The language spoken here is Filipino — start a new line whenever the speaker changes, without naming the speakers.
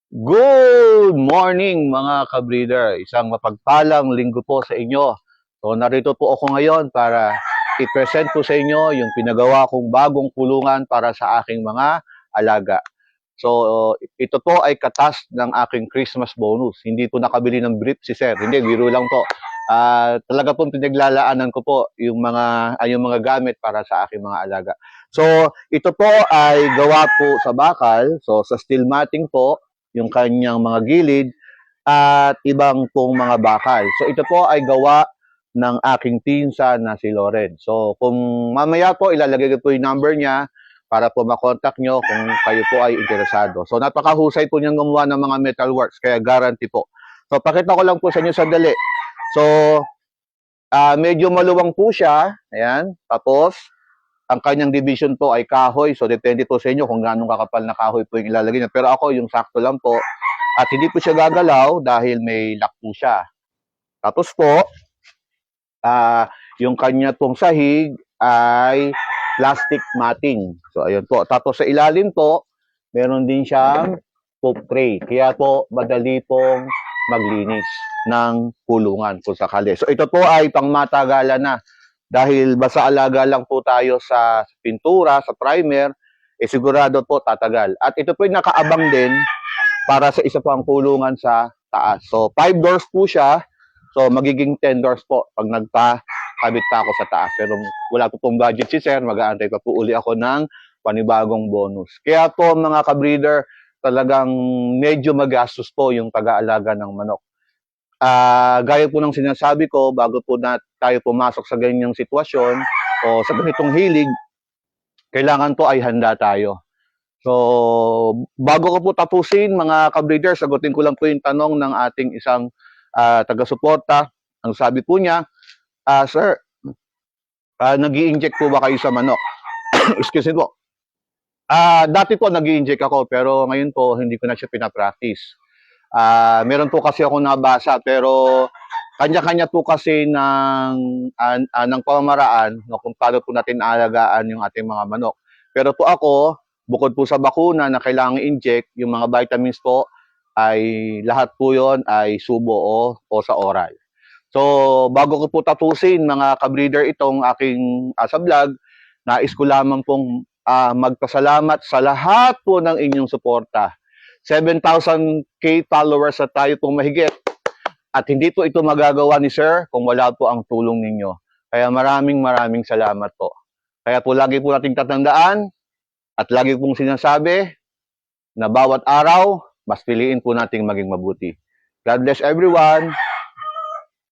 Good morning mga ka-breeder. Isang mapagpalang linggo po sa inyo. So narito po ako ngayon para i-present po sa inyo yung pinagawa kong bagong kulungan para sa aking mga alaga. So ito po ay katas ng aking Christmas bonus. Hindi po nakabili ng brief si Sir. Hindi, biro lang po. Talaga po pinaglalaanan ko po yung mga gamit para sa aking mga alaga. So ito po ay gawa po sa bakal. So sa steel matting po yung kanyang mga gilid at ibang pong mga bakal. So ito po ay gawa ng aking pinsan na si Loren. So kung mamaya po ilalagay ko po yung number niya para po makontak nyo kung kayo po ay interesado. So napakahusay po niyang gumawa ng mga metalworks kaya guarantee po. So pakita ko lang po sa inyo sandali. So medyo maluwang po siya. Ayan. Tapos ang kanyang division po ay kahoy. So, depende po sa inyo kung ganong kakapal na kahoy po yung ilalagay niya. Pero ako, yung sakto lang po. At hindi po siya gagalaw dahil may lock po siya. Tapos po, yung kanya pong sahig ay plastic matting. So, ayun po. Tapos sa ilalim po, meron din siyang poop tray. Kaya po, madali pong maglinis ng kulungan kung sakali. So, ito po ay pangmatagalan na. Dahil basta alaga lang po tayo sa pintura, sa primer, sigurado po tatagal. At ito po yung nakaabang din para sa isa pang kulungan sa taas. So, 5 doors po siya. So, magiging 10 doors po pag nagpa-kabit pa ako sa taas. Pero wala po pong budget si Sir. Mag-aantay pa po uli ako ng panibagong bonus. Kaya po mga ka-breeder, talagang medyo magastos po yung pag-aalaga ng manok. Gaya po ng sinasabi ko, bago po na tayo pumasok sa ganyang sitwasyon o sa ganitong hilig, kailangan po ay handa tayo. So, bago ko po tapusin, mga ka-breeder, sagutin ko lang po yung tanong ng ating isang taga-suporta. Ang sabi po niya, Sir, nag-i-inject po ba kayo sa manok? Excuse me po. Dati po nag-i-inject ako, pero ngayon po hindi ko na siya pinapractice. Meron po kasi ako nabasa, pero kanya-kanya po kasi ng pamamaraan no, kung paano po natin alagaan yung ating mga manok. Pero po ako, bukod po sa bakuna na kailangan inject, yung mga vitamins po ay lahat po yon ay subo o sa oral. So, bago ko po tapusin mga ka-breeder itong aking sa vlog, nais ko lamang pong magpasalamat sa lahat po ng inyong suporta. 7,000k followers na tayo pong mahigit. At hindi po ito magagawa ni Sir kung wala po ang tulong ninyo. Kaya maraming salamat po. Kaya po lagi po nating tatandaan at lagi pong sinasabi na bawat araw, mas piliin po nating maging mabuti. God bless everyone.